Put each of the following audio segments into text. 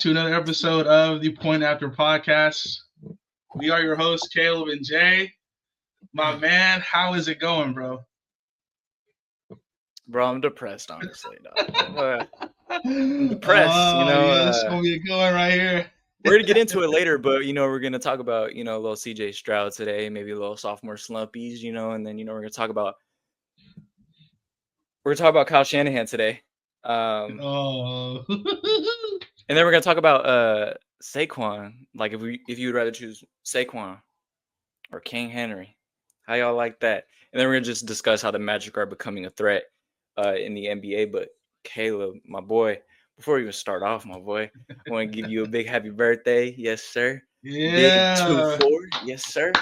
to another episode of the Point After Podcast. We are your hosts, Caleb and Jay. My man, how is it going, bro? Bro, I'm depressed, honestly. I'm depressed, This is gonna be going right here. We're gonna get into it later, but we're gonna talk about a little CJ Stroud today, maybe a little sophomore slumpies, and then we're gonna talk about Kyle Shanahan today. Oh. And then we're gonna talk about Saquon. Like if you would rather choose Saquon or King Henry, how y'all like that? And then we're gonna just discuss how the Magic are becoming a threat in the NBA. But Caleb, my boy, before we even start off, my boy, I want to give you a big happy birthday. Yes, sir. Yeah. Big 2-4. Yes, sir.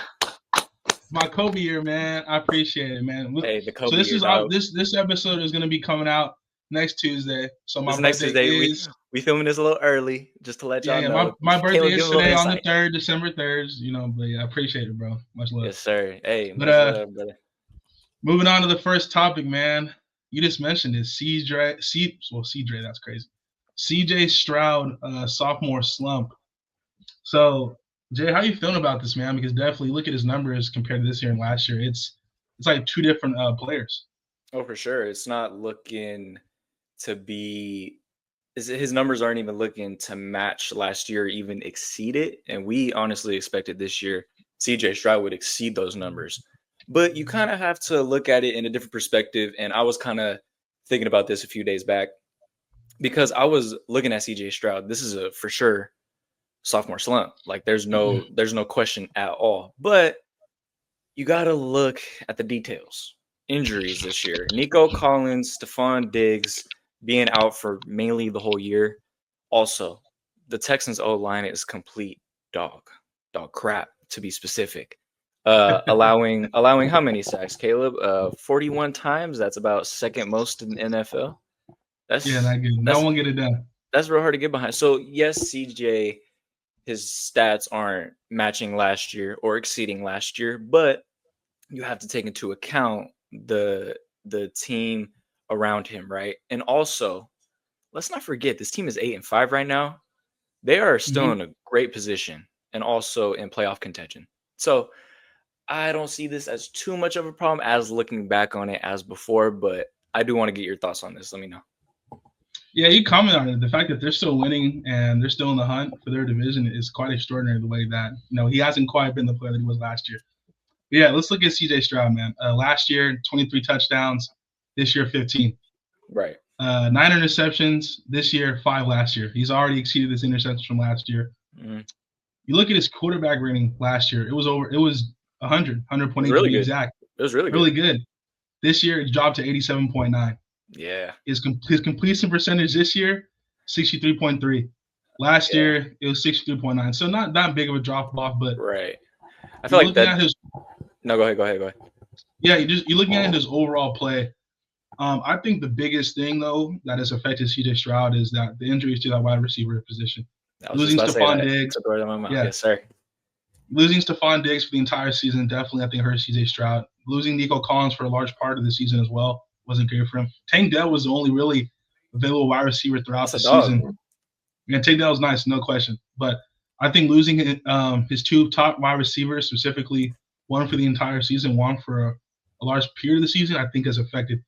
My Kobe year, man. I appreciate it, man. Hey, the Kobe so this year, is dog. This episode is gonna be coming out next Tuesday. So my next birthday Tuesday. is we filming this a little early, just to let y'all know. My birthday Caleb, is today on the 3rd, December 3rd. But yeah, I appreciate it, bro. Much love. Yes, sir. Hey, but much love, brother. Moving on to the first topic, man. You just mentioned it. CJ, that's crazy. CJ Stroud, sophomore slump. So, Jay, how you feeling about this, man? Because definitely look at his numbers compared to this year and last year. It's like two different players. Oh, for sure. It's not looking to be. His numbers aren't even looking to match last year, even exceed it. And we honestly expected this year CJ Stroud would exceed those numbers. But you kind of have to look at it in a different perspective. And I was kind of thinking about this a few days back because I was looking at CJ Stroud. This is a for sure sophomore slump. Like there's no question at all. But you got to look at the details. Injuries this year. Nico Collins, Stephon Diggs being out for mainly the whole year. Also, the Texans O-line is complete dog crap, to be specific. Allowing how many sacks, Caleb? 41 times. That's about second most in the NFL. Not good. No one get it done. That's real hard to get behind. So yes, CJ, his stats aren't matching last year or exceeding last year, but you have to take into account the team around him, right? And also, let's not forget this team is 8-5 right now. They are still in a great position and also in playoff contention. So I don't see this as too much of a problem as looking back on it as before, but I do want to get your thoughts on this. Let me know. Yeah, you comment on it. The fact that they're still winning and they're still in the hunt for their division is quite extraordinary. The way that he hasn't quite been the player that he was last year. But yeah, let's look at CJ Stroud, man. Last year, 23 touchdowns. This year, 15. Right. 9 interceptions. This year, 5 last year. He's already exceeded his interceptions from last year. Mm-hmm. You look at his quarterback rating last year. It was 100.8 to be exact. It was really good. This year, it dropped to 87.9. Yeah. His completion percentage this year, 63.3. Last year, it was 63.9. So not that big of a drop off, but right. I feel like that. No, go ahead. Yeah, you're looking at his overall play. I think the biggest thing though that has affected CJ Stroud is that the injuries to that wide receiver position. Losing Stephon Diggs. Yes, sir. Losing Stephon Diggs for the entire season definitely, I think, hurt CJ Stroud. Losing Nico Collins for a large part of the season as well wasn't great for him. Tank Dell was the only really available wide receiver throughout the season. And Tank Dell was nice, no question. But I think losing his two top wide receivers, specifically one for the entire season, one for a large period of the season, I think has affected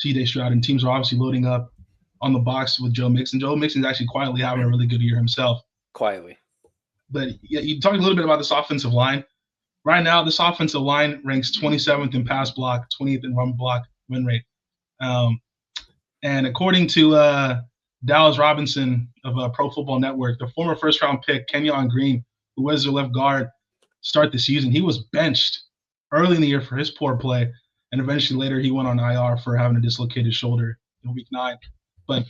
CJ Stroud. And teams are obviously loading up on the box with Joe Mixon. Joe Mixon is actually quietly having a really good year himself. Quietly. But yeah, you talked a little bit about this offensive line. Right now, this offensive line ranks 27th in pass block, 20th in run block win rate. And according to Dallas Robinson of Pro Football Network, the former first-round pick, Kenyon Green, who was their left guard, start the season. He was benched early in the year for his poor play, and eventually later he went on IR for having a dislocated shoulder in Week 9. But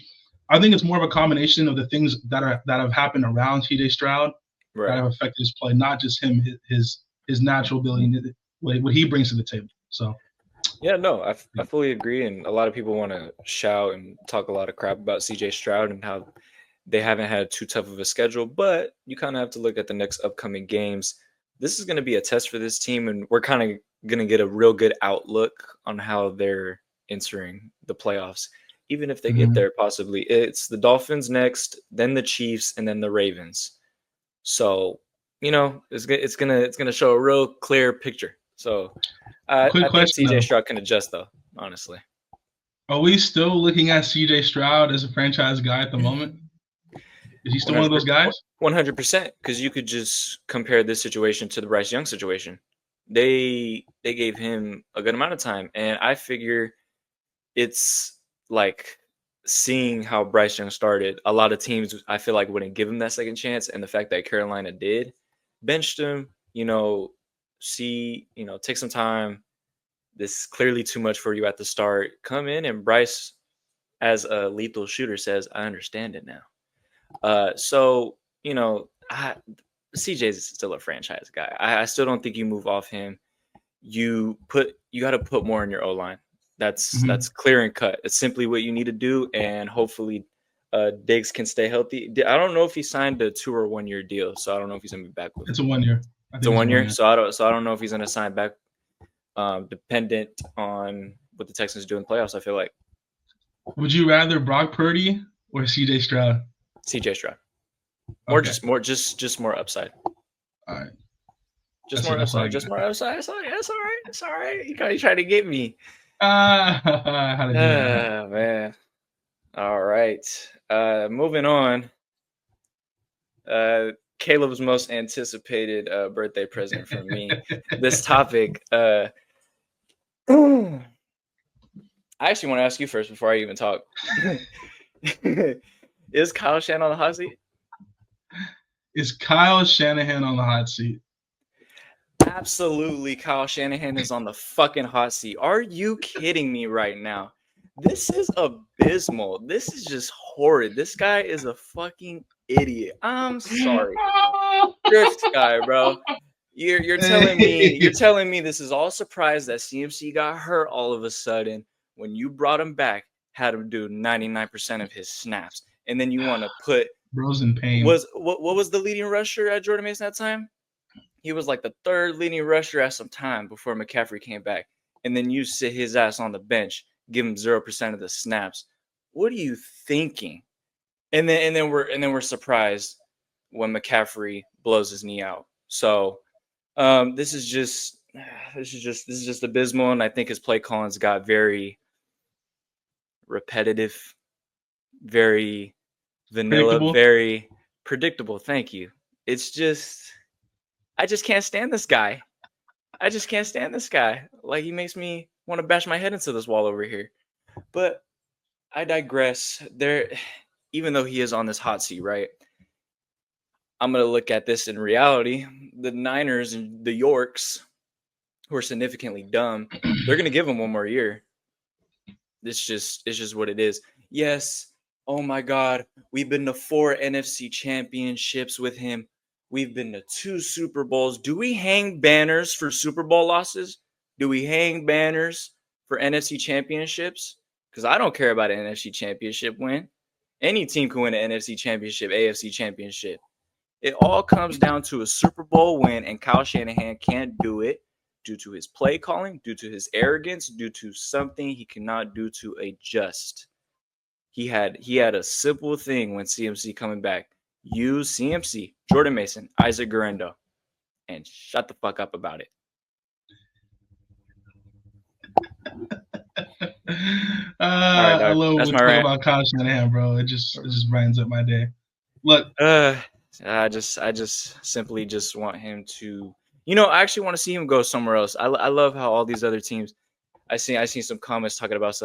I think it's more of a combination of the things that have happened around CJ Stroud that have affected his play, not just him, his natural ability, what he brings to the table. So. Yeah, no, I fully agree, and a lot of people want to shout and talk a lot of crap about CJ Stroud and how they haven't had too tough of a schedule, but you kind of have to look at the next upcoming games. This is going to be a test for this team, and we're kind of going to get a real good outlook on how they're entering the playoffs. even if they get there, possibly. It's the Dolphins next, then the Chiefs, and then the Ravens. So, it's gonna show a real clear picture. So, I think CJ Stroud can adjust, though. Honestly, are we still looking at CJ Stroud as a franchise guy at the moment? Is he still one of those guys? 100%. Because you could just compare this situation to the Bryce Young situation. They gave him a good amount of time, and I figure it's like seeing how Bryce Young started. A lot of teams, I feel like, wouldn't give him that second chance, and the fact that Carolina did, benched him. Take some time. This is clearly too much for you at the start. Come in, and Bryce, as a lethal shooter, says, "I understand it now." CJ's still a franchise guy. I still don't think you move off him. You got to put more in your O-line. That's clear and cut. It's simply what you need to do, and hopefully Diggs can stay healthy. I don't know if he signed a 2 or 1 year deal, so I don't know if he's gonna be back with. It's a 1 year. It's a 1 year. So I don't know if he's gonna sign back. Dependent on what the Texans do in the playoffs, I feel like. Would you rather Brock Purdy or CJ Stroud? CJ Stroud. Just more upside. All right. Just more upside. It's all right. You tried to get me. How did you know? Man. All right. Moving on. Caleb's most anticipated birthday present from me. This topic. I actually want to ask you first before I even talk. Is Kyle Shanahan on the hot seat? Is Kyle Shanahan on the hot seat? Absolutely, Kyle Shanahan is on the fucking hot seat. Are you kidding me right now? This is abysmal. This is just horrid. This guy is a fucking idiot. I'm sorry. Drift guy, bro. You're telling me this is all surprise that CMC got hurt all of a sudden when you brought him back, had him do 99% of his snaps, and then you want to put bro's in pain. What was the leading rusher at Jordan Mason that time? He was like the third leading rusher at some time before McCaffrey came back, and then you sit his ass on the bench, give him 0% of the snaps. What are you thinking? And then we're surprised when McCaffrey blows his knee out. So this is just abysmal, and I think his play callings got very repetitive, very vanilla, very predictable. Thank you. It's just, I just can't stand this guy. Like, he makes me want to bash my head into this wall over here. But I digress. Even though he is on this hot seat, right? I'm going to look at this in reality. The Niners and the Yorks, who are significantly dumb, they're going to give him 1 more year. It's just what it is. Yes. Oh my God. We've been to 4 NFC championships with him. We've been to 2 Super Bowls. Do we hang banners for Super Bowl losses? Do we hang banners for NFC championships? Because I don't care about an NFC championship win. Any team can win an NFC championship, AFC championship. It all comes down to a Super Bowl win, and Kyle Shanahan can't do it due to his play calling, due to his arrogance, due to something he cannot do to adjust. He had a simple thing when CMC coming back. Use CMC, Jordan Mason, Isaac Guerrero, and shut the fuck up about it. I love what we talk about Kyle Shanahan, bro. It just brightens up my day. Look, I just simply just want him to, I actually want to see him go somewhere else. I love how all these other teams. I seen some comments talking about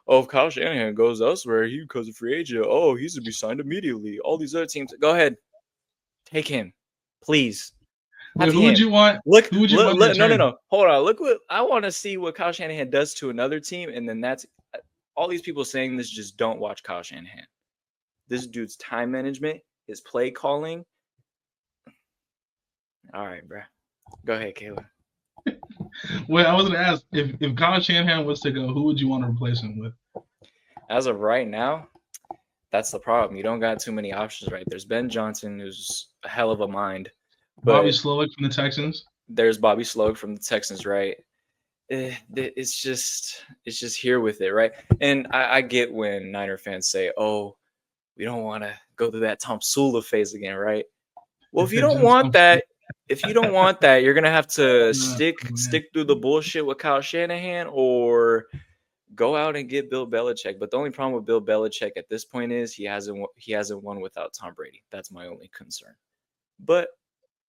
if Kyle Shanahan goes elsewhere, he becomes a free agent. Oh, he's to be signed immediately. All these other teams, go ahead, take him, please. Wait, who would you want? No. Hold on. Look what I want to see. What Kyle Shanahan does to another team, and then that's all these people saying this. Just don't watch Kyle Shanahan. This dude's time management, his play calling. All right, bro. Go ahead, Caleb. Well, I was going to ask, if Kyle Shanahan was to go, who would you want to replace him with? As of right now, that's the problem. You don't got too many options, right? There's Ben Johnson, who's a hell of a mind. Bobby Slowick from the Texans. There's Bobby Slowick from the Texans, right? it's just here with it, right? And I get when Niner fans say, "Oh, we don't want to go through that Tom Sula phase again," right? Well, if you don't want that, you're gonna have to stick through the bullshit with Kyle Shanahan or go out and get Bill Belichick. But the only problem with Bill Belichick at this point is he hasn't won without Tom Brady. That's my only concern. But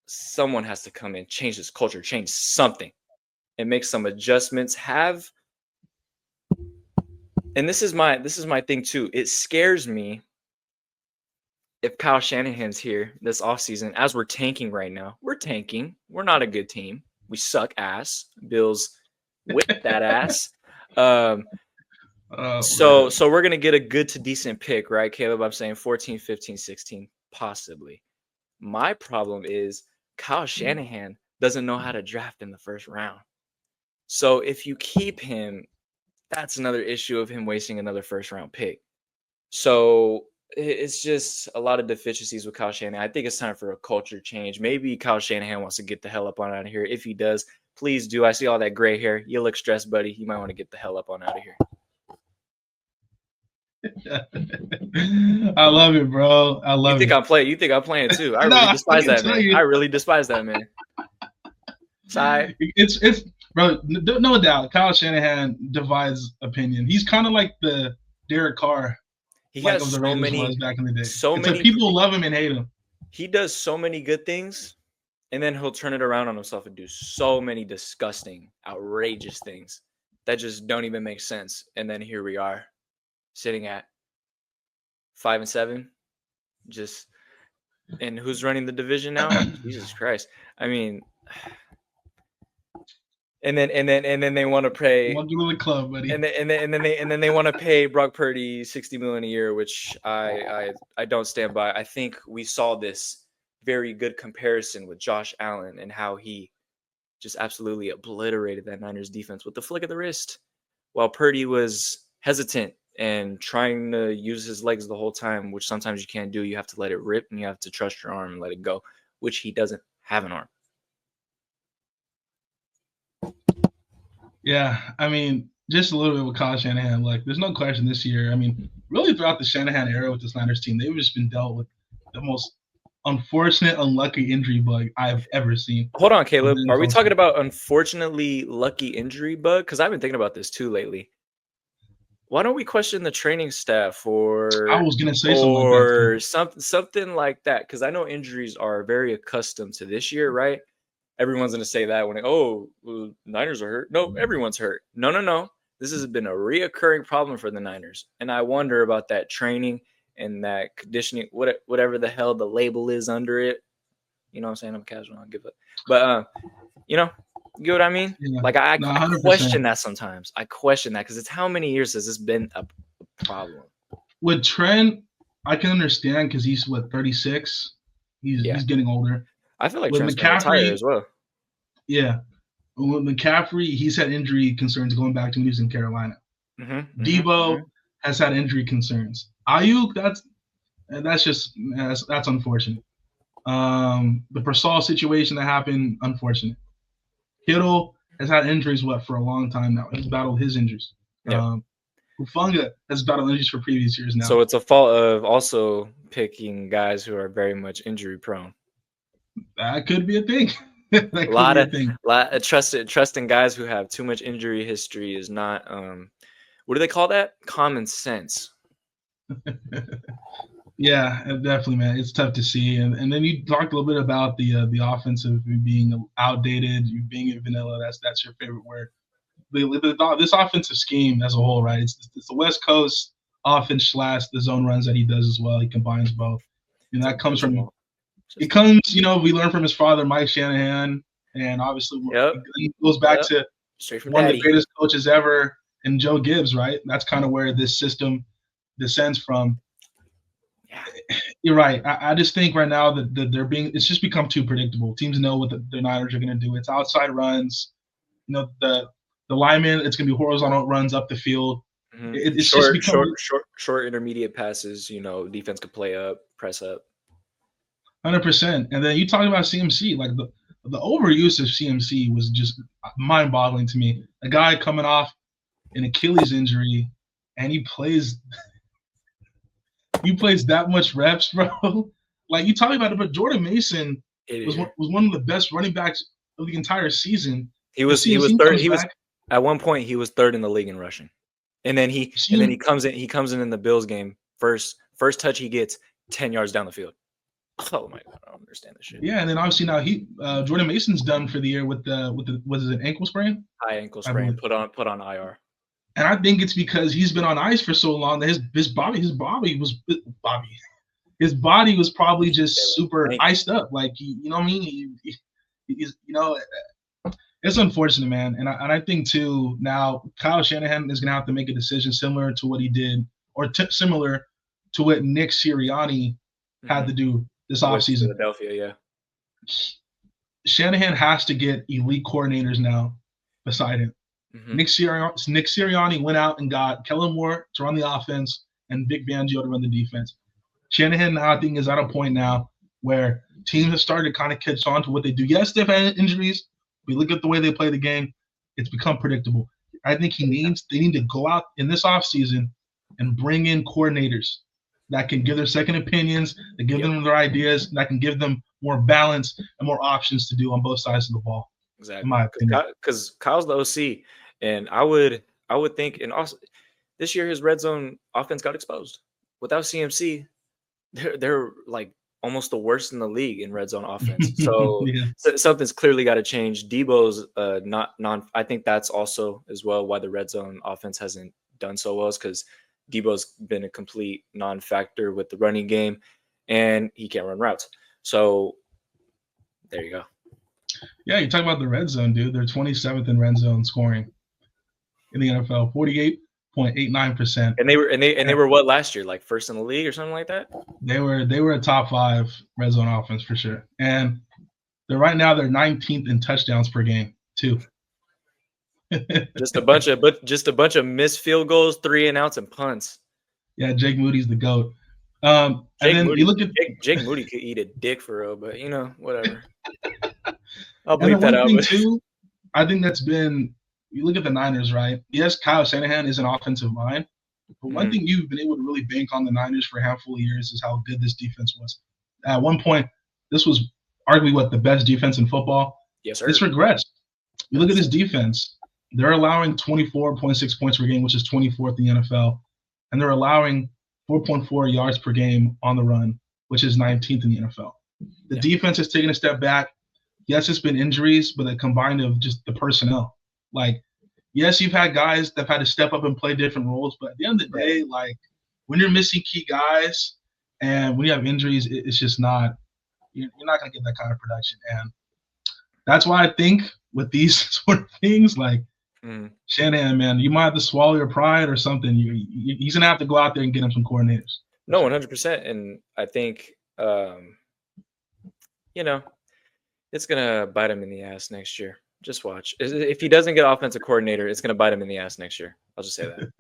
someone has to come in, change this culture, change something, and make some adjustments. And this is my thing too. It scares me if Kyle Shanahan's here this offseason, as we're tanking right now. We're tanking. We're not a good team. We suck ass. Bills whip that ass. So we're going to get a good to decent pick, right, Caleb? I'm saying 14, 15, 16, possibly. My problem is Kyle Shanahan doesn't know how to draft in the first round. So if you keep him, that's another issue of him wasting another first round pick. So it's just a lot of deficiencies with Kyle Shanahan. I think it's time for a culture change. Maybe Kyle Shanahan wants to get the hell up on out of here. If he does, please do. I see all that gray hair. You look stressed, buddy. You might want to get the hell up on out of here. I love it, bro. I love it. You think I'm playing too. I really despise that, man. I really despise that, man. Sorry. It's bro, no doubt. Kyle Shanahan divides opinion. He's kind of like the Derek Carr. He has so many back in the day. So many like people love him and hate him. He does so many good things, and then he'll turn it around on himself and do so many disgusting, outrageous things that just don't even make sense. And then here we are, sitting at 5-7. Just, and who's running the division now? Jesus Christ! I mean. And then they want to pay. Welcome to the club, buddy. And then they want to pay Brock Purdy $60 million a year, which I don't stand by. I think we saw this very good comparison with Josh Allen and how he just absolutely obliterated that Niners defense with the flick of the wrist, while Purdy was hesitant and trying to use his legs the whole time, which sometimes you can't do. You have to let it rip and you have to trust your arm and let it go, which he doesn't have an arm. Yeah, I mean, just a little bit with Kyle Shanahan. Like, there's no question this year. I mean, really throughout the Shanahan era with this Niners team, they've just been dealt with the most unfortunate, unlucky injury bug I've ever seen. Hold on, Caleb. Are we talking about unfortunately lucky injury bug? Because I've been thinking about this too lately. Why don't we question the training staff or I was gonna say something like that? Because I know injuries are very accustomed to this year, right? Everyone's going to say that when, Niners are hurt. No, everyone's hurt. No. This has been a reoccurring problem for the Niners. And I wonder about that training and that conditioning, whatever the hell the label is under it. You know what I'm saying? I'm casual. I'll give it. But, you get what I mean? Yeah. Like, I question that sometimes. I question that because it's how many years has this been a problem? With Trent, I can understand because he's, 36? He's getting older. I feel like Trent's gonna retire as well. Yeah. With McCaffrey, he's had injury concerns going back to when he was in Carolina. Debo has had injury concerns. Ayuk, that's unfortunate. The Persol situation that happened, unfortunate. Kittle has had injuries for a long time now. He's battled his injuries. Yep. Hufunga has battled injuries for previous years now. So it's a fault of also picking guys who are very much injury prone. That could be a thing. A lot of trusting guys who have too much injury history is not what do they call that? Common sense. Yeah, definitely, man. It's tough to see. And then you talked a little bit about the offensive being outdated, you being vanilla. That's your favorite word. This offensive scheme as a whole, right? It's the West Coast offense / the zone runs that he does as well. He combines both, and that comes from. It comes, we learn from his father, Mike Shanahan, and obviously it goes back to one of the greatest coaches ever, and Joe Gibbs, right? That's kind of where this system descends from. Yeah. You're right. I just think right now that it's just become too predictable. Teams know what the Niners are going to do. It's outside runs. The lineman, it's going to be horizontal runs up the field. Mm-hmm. It's short intermediate passes. Defense could play up, press up. 100%. And then you talk about CMC, like the overuse of CMC was just mind-boggling to me. A guy coming off an Achilles injury, and he plays that much reps, bro. Like you talking about it, but Jordan Mason was one of the best running backs of the entire season. He was third. At one point he was third in the league in rushing, and then he comes in the Bills game. First touch he gets 10 yards down the field. Oh my god, I don't understand this shit. Yeah, and then obviously now Jordan Mason's done for the year with was it an ankle sprain? High ankle sprain, put on IR. And I think it's because he's been on ice for so long that his body was probably just super iced up. Like you know what I mean? He's it's unfortunate, man. And I think too now Kyle Shanahan is gonna have to make a decision similar to what he did, or similar to what Nick Sirianni had to do this offseason. Philadelphia, yeah. Shanahan has to get elite coordinators now beside him. Mm-hmm. Nick Sirianni went out and got Kellen Moore to run the offense and Vic Fangio to run the defense. Shanahan now, I think, is at a point now where teams have started to kind of catch on to what they do. Yes, they've had injuries. We look at the way they play the game. It's become predictable. I think they need to go out in this offseason and bring in coordinators that can give their second opinions, that give them their ideas, that can give them more balance and more options to do on both sides of the ball. Exactly. In my opinion. Because Kyle's the OC. And I would think, and also this year his red zone offense got exposed. Without CMC, they're like almost the worst in the league in red zone offense. So, so something's clearly got to change. Debo's I think that's also as well why the red zone offense hasn't done so well, is because Debo's been a complete non-factor with the running game, and he can't run routes. So there you go. Yeah, you talk about the red zone, dude. They're 27th in red zone scoring in the NFL, 48.89%. And they were what last year, like first in the league or something like that? They were a top 5 red zone offense for sure. And they're 19th in touchdowns per game, too. just a bunch of missed field goals, 3-and-outs, and punts. Yeah, Jake Moody's the GOAT. And then you look at Jake Moody could eat a dick for real, but whatever. I'll bleep that out. Too, I think that's been, you look at the Niners, right? Yes, Kyle Shanahan is an offensive mind, but one thing you've been able to really bank on the Niners for a handful of years is how good this defense was. At one point, this was arguably the best defense in football. Yes, sir. It's regressed. You look at this defense, they're allowing 24.6 points per game, which is 24th in the NFL, and they're allowing 4.4 yards per game on the run, which is 19th in the NFL. The defense has taken a step back. Yes, it's been injuries, but a combined of just the personnel. Like, yes, you've had guys that have had to step up and play different roles, but at the end of the day, like, when you're missing key guys and when you have injuries, it's just not – you're not going to get that kind of production. And that's why I think with these sort of things, like, Shanahan, man, you might have to swallow your pride or something. He's going to have to go out there and get him some coordinators. No, 100%. And I think, it's going to bite him in the ass next year. Just watch. If he doesn't get offensive coordinator, it's going to bite him in the ass next year. I'll just say that.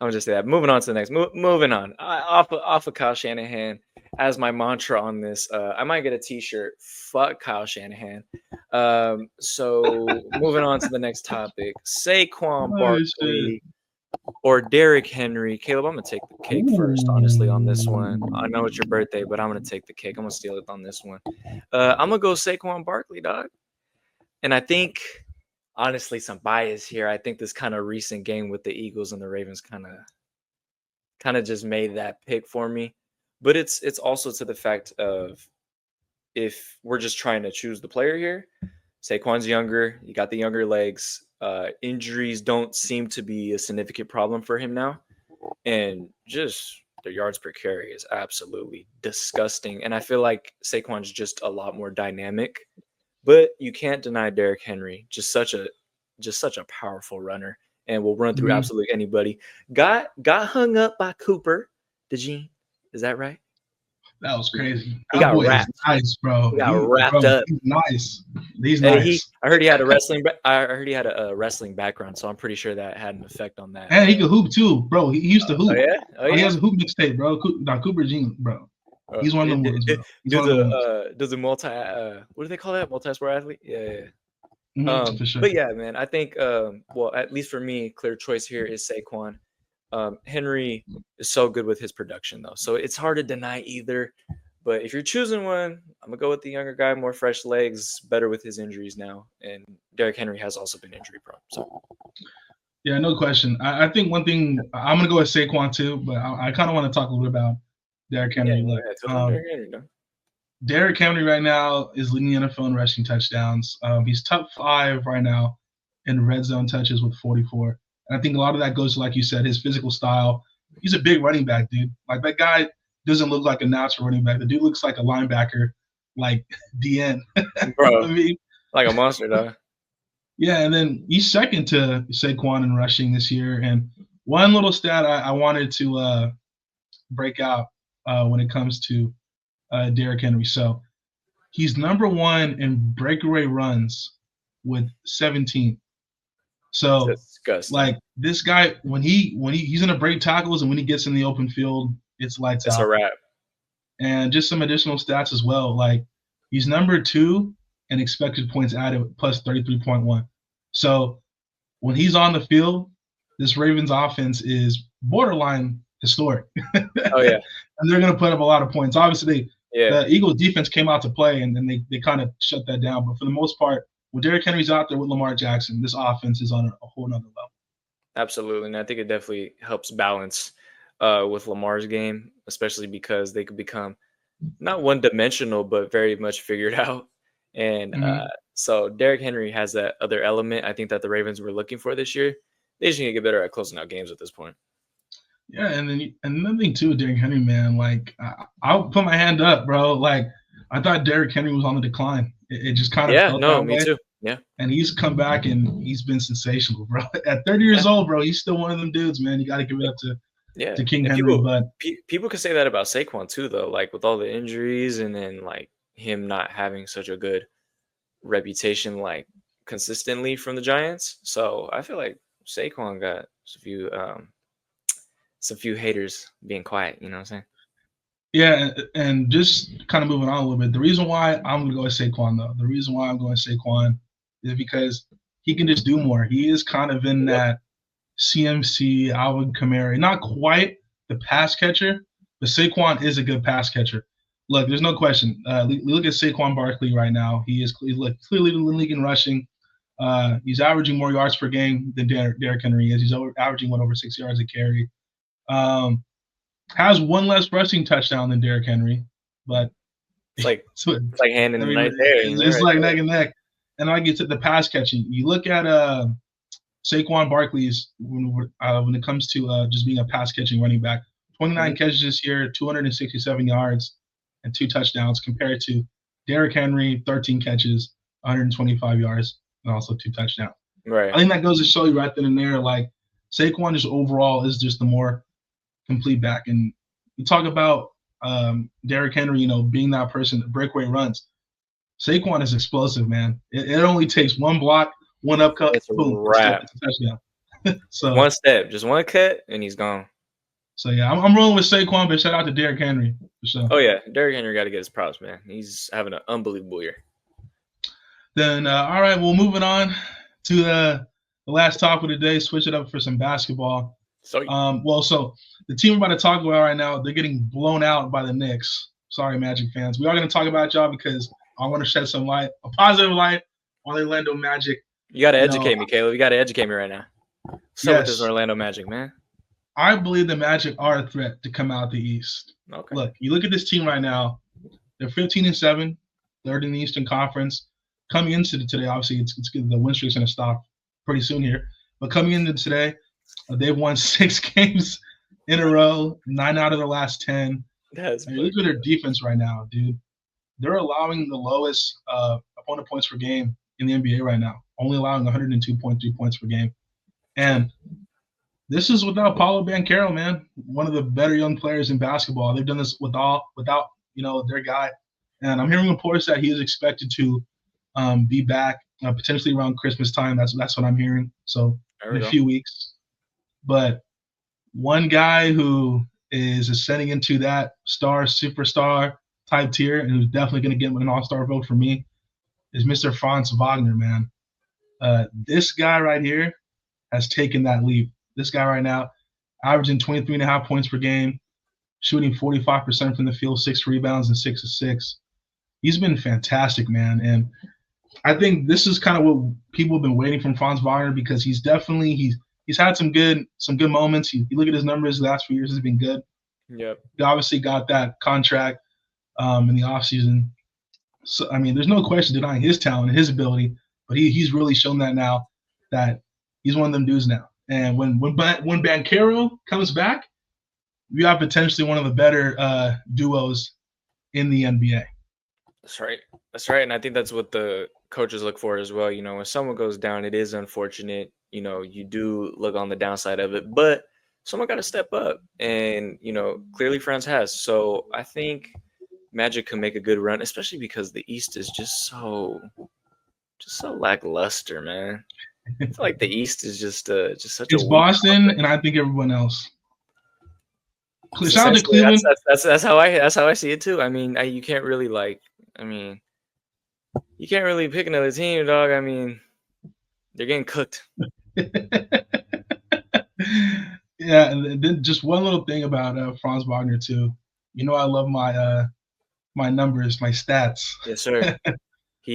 I'll just say that. Moving on to the next. Moving on. Off of Kyle Shanahan as my mantra on this. I might get a T-shirt. Fuck Kyle Shanahan. So moving on to the next topic. Saquon Barkley or Derrick Henry. Caleb, I'm going to take the cake first, honestly, on this one. I know it's your birthday, but I'm going to take the cake. I'm going to steal it on this one. I'm going to go Saquon Barkley, dog. And I think, honestly, some bias here. I think this kind of recent game with the Eagles and the Ravens kind of just made that pick for me. But it's also to the fact of, if we're just trying to choose the player here, Saquon's younger. You got the younger legs. Injuries don't seem to be a significant problem for him now. And just the yards per carry is absolutely disgusting. And I feel like Saquon's just a lot more dynamic. But you can't deny Derrick Henry, just such a powerful runner, and will run through absolutely anybody. Got hung up by Cooper. Is that right? That was crazy. He got wrapped. Nice, bro. He got wrapped up. He's nice. He's nice. I heard he had a wrestling background, so I'm pretty sure that had an effect on that. And he could hoop too, bro. He used to hoop. Oh yeah. He has a hoop mixtape, bro. Cooper Jean, bro. He's one of the ones, bro. He's one of the ones. Does a what do they call that? Multi-sport athlete? Yeah. For sure. But yeah, man, I think well, at least for me, clear choice here is Saquon. Henry is so good with his production though, so it's hard to deny either. But if you're choosing one, I'm gonna go with the younger guy, more fresh legs, better with his injuries now, and Derrick Henry has also been injury prone. So yeah, no question. I think one thing I'm gonna go with Saquon too, but I kind of want to talk a little bit about Derrick Henry. Derrick Henry right now is leading the NFL in rushing touchdowns. He's top 5 right now in red zone touches with 44. And I think a lot of that goes to, like you said, his physical style. He's a big running back, dude. Like, that guy doesn't look like a natural running back. The dude looks like a linebacker, like DN. Bro, I mean? Like a monster, dog. Yeah, and then he's second to Saquon in rushing this year. And one little stat I wanted to break out when it comes to Derrick Henry. So he's number 1 in breakaway runs with 17. So disgusting. Like, this guy, when he's in a break tackles and when he gets in the open field, it's lights out. It's a wrap. And just some additional stats as well. Like, he's number 2 in expected points added plus 33.1. So when he's on the field, this Ravens offense is borderline historic. Oh yeah. And they're gonna put up a lot of points. Obviously, the Eagles defense came out to play and then they kind of shut that down. But for the most part, when Derrick Henry's out there with Lamar Jackson, this offense is on a whole nother level. Absolutely. And I think it definitely helps balance with Lamar's game, especially because they could become not one-dimensional, but very much figured out. And so Derrick Henry has that other element, I think, that the Ravens were looking for this year. They just need to get better at closing out games at this point. Yeah, and then another thing too, Derrick Henry, man, like, I'll put my hand up, bro. Like, I thought Derrick Henry was on the decline. It just kind of felt that way. Me too. Yeah. And he's come back and he's been sensational, bro. At 30 years old, bro, he's still one of them dudes, man. You got to give it up to King Henry. But people could say that about Saquon too, though. Like, with all the injuries and then like him not having such a good reputation, like, consistently from the Giants. So I feel like Saquon got some few haters being quiet. You know what I'm saying? Yeah, and just kind of moving on a little bit. The reason why I'm going to go with Saquon, though, the reason why I'm going with Saquon is because he can just do more. He is kind of in that CMC, Alvin Kamara, not quite the pass catcher, but Saquon is a good pass catcher. Look, there's no question. Look at Saquon Barkley right now. He's clearly the league in rushing. He's averaging more yards per game than Derrick Henry is. He's averaging over 6 yards a carry. Has one less rushing touchdown than Derrick Henry, but it's like hand in the knife there. It's like neck and neck. And I get to the pass catching. You look at Saquon Barkley's when it comes to just being a pass catching running back. 29 catches this year, 267 yards, and 2 touchdowns, compared to Derrick Henry, 13 catches, 125 yards, and also 2 touchdowns. Right. I think that goes to show you right then and there, like, Saquon just overall is just the more complete back. And you talk about Derrick Henry, being that person that breakaway runs. Saquon is explosive, man. It only takes one block, one upcut, boom, it's a touchdown. So one step, just one cut, and he's gone. So yeah, I'm rolling with Saquon, but shout out to Derrick Henry for sure. Oh yeah, Derrick Henry got to get his props, man. He's having an unbelievable year. Then all right, well, moving on to the last topic of the day. Switch it up for some basketball. So the team we're about to talk about right now, they're getting blown out by the Knicks. Sorry, Magic fans. We are going to talk about y'all because I want to shed some light, a positive light on Orlando Magic. You got to educate me, Caleb. You got to educate me right now. What's up with this Orlando Magic, man? I believe the Magic are a threat to come out the East. Okay. Look, you look at this team right now. They're 15-7, third in the Eastern Conference. Coming into today, obviously, it's good. The win streak's going to stop pretty soon here. But coming into today, they've won 6 games in a row, 9 out of the last 10. Look at their defense right now, dude. They're allowing the lowest opponent points per game in the NBA right now, only allowing 102.3 points per game. And this is without Paolo Banchero, man, one of the better young players in basketball. They've done this without their guy. And I'm hearing reports that he is expected to be back potentially around Christmas time. That's what I'm hearing. So in a few weeks. But one guy who is ascending into that superstar type tier, and who's definitely going to get an all-star vote for me, is Mr. Franz Wagner, man. This guy right here has taken that leap. This guy right now, averaging 23.5 points per game, shooting 45% from the field, 6 rebounds and 6 assists. He's been fantastic, man. And I think this is kind of what people have been waiting from Franz Wagner, because he's had some good moments. You look at his numbers the last few years, has been good. Yep. He obviously got that contract in the offseason. So, I mean, there's no question denying his talent and his ability, but he's really shown that now, that he's one of them dudes now. And when Banchero comes back, we have potentially one of the better duos in the NBA. That's right. That's right. And I think that's what the coaches look for as well. You know, when someone goes down, it is unfortunate. You know, you do look on the downside of it, but someone got to step up. And, you know, clearly Franz has. So I think Magic can make a good run, especially because the East is just so lackluster, man. I feel like the East is just such it's a Boston, and I think everyone else. Shout out to Cleveland. That's how I see it too. I mean, you can't really you can't really pick another team, dog. I mean, they're getting cooked. Yeah, and then just one little thing about Franz Wagner too. You know, I love my my numbers, my stats. Yes, sir.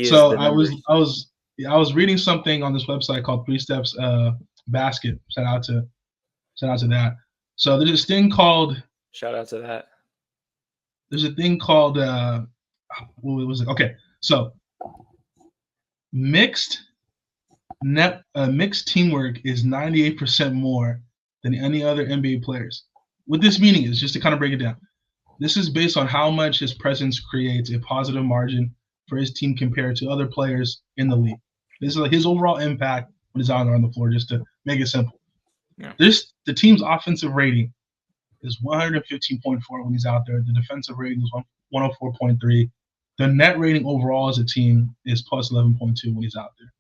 So I was reading something on this website called 3 Steps Basket. Shout out to that. So there's this thing called. Shout out to that. There's a thing called. What was it? Okay, so mixed teamwork is 98% more than any other NBA players. What this meaning is, just to kind of break it down, this is based on how much his presence creates a positive margin for his team compared to other players in the league. This is like his overall impact when he's out there on the floor, just to make it simple. Yeah. The team's offensive rating is 115.4 when he's out there. The defensive rating is 104.3. The net rating overall as a team is plus 11.2 when he's out there.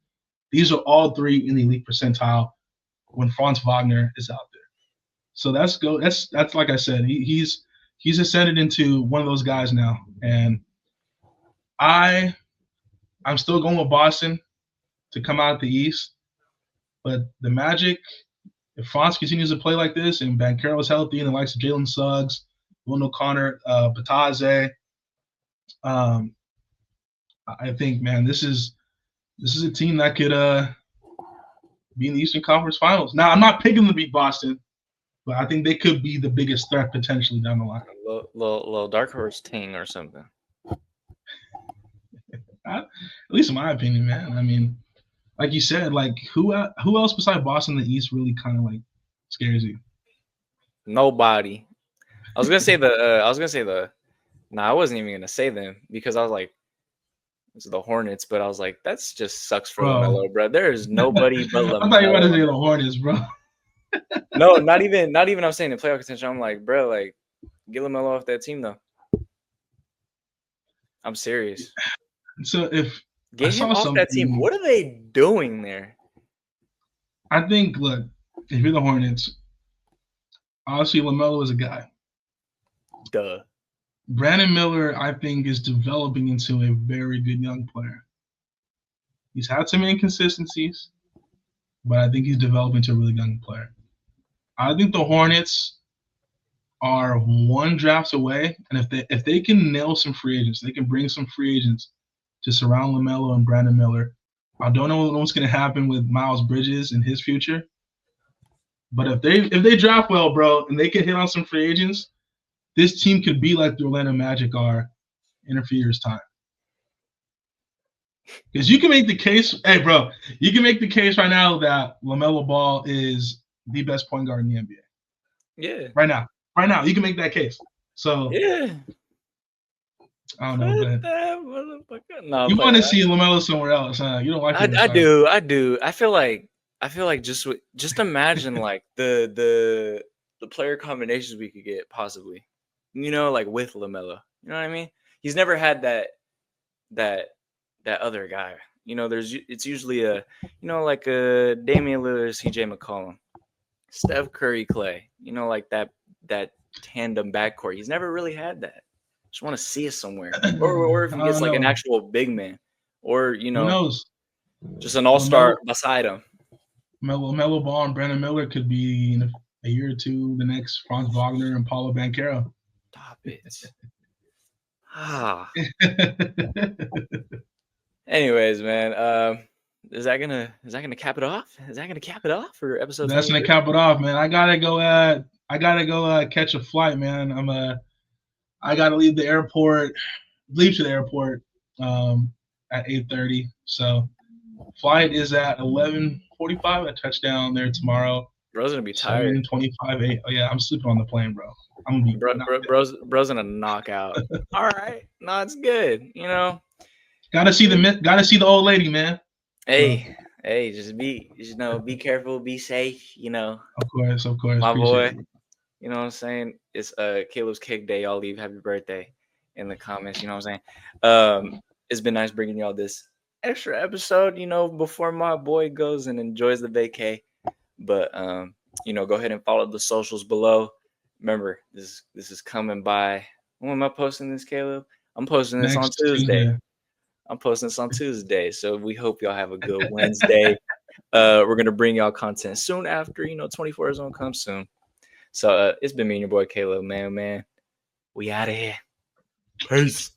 These are all three in the elite percentile when Franz Wagner is out there. So that's like I said, he's ascended into one of those guys now, and I'm still going with Boston to come out the East, but the Magic, if Franz continues to play like this and Banchero is healthy and the likes of Jalen Suggs, Will O'Connor, Bataze, I think, man, this is a team that could be in the Eastern Conference Finals. Now, I'm not picking them to beat Boston, but I think they could be the biggest threat potentially down the line. Little dark horse team or something. At least in my opinion, man. I mean, like you said, like who else besides Boston in the East really kind of like scares you? Nobody. I wasn't even gonna say them because I was like, it's the Hornets, but I was like, that's just sucks for LaMelo, bro. There is nobody but LaMelo. I thought you were going to say the Hornets, bro. No, not even I'm saying in playoff contention. I'm like, bro, like get LaMelo off that team though. I'm serious. So if get him off that team, what are they doing there? I think, look, if you're the Hornets, obviously LaMelo is a guy. Duh. Brandon Miller, I think, is developing into a very good young player. He's had some inconsistencies, but I think he's developing into a really young player. I think the Hornets are one draft away, and if they can nail some free agents, they can bring some free agents to surround LaMelo and Brandon Miller. I don't know what's going to happen with Miles Bridges in his future, but if they draft well, bro, and they can hit on some free agents, this team could be like the Orlando Magic are in a few years' time. Because you can make the case, hey, bro, you can make the case right now that LaMelo Ball is the best point guard in the NBA. Yeah. Right now, you can make that case. So yeah. I don't know, but you want to see LaMelo somewhere else, huh? You don't like it. I do. I feel like just imagine like the player combinations we could get possibly. You know, like with LaMelo. You know what I mean? He's never had that other guy. You know, it's usually like a Damian Lillard, CJ McCollum, Steph Curry, Clay. You know, like that tandem backcourt. He's never really had that. Just want to see it somewhere, or if he gets like an actual big man, or who knows, just an all-star beside him. Melo Ball and Brandon Miller could be in a year or two the next Franz Wagner and Paulo Banchero. Stop it. Anyways, man, is that gonna cap it off? Is that gonna cap it off for episode? That's 23? Gonna cap it off, man. I gotta go catch a flight, man. I gotta leave to the airport at 8:30. So flight is at 11:45. I touch down there tomorrow. Bro's gonna be tired. 7:25. Oh yeah, I'm sleeping on the plane, bro. I'm gonna be bro's gonna knock out. All right, no, it's good. Gotta see the old lady, man. Hey, just be careful, be safe. Of course, my boy. You know what I'm saying? It's Caleb's cake day. Y'all leave happy birthday in the comments. You know what I'm saying? It's been nice bringing y'all this extra episode. Before my boy goes and enjoys the vacay. But go ahead and follow the socials below. Remember, this is coming by. When am I posting this, Caleb? I'm posting this on Tuesday. I'm posting this on Tuesday. So we hope y'all have a good Wednesday. We're gonna bring y'all content soon after. 24 is gonna come soon. So it's been me and your boy Caleb, man. We out of here. Peace.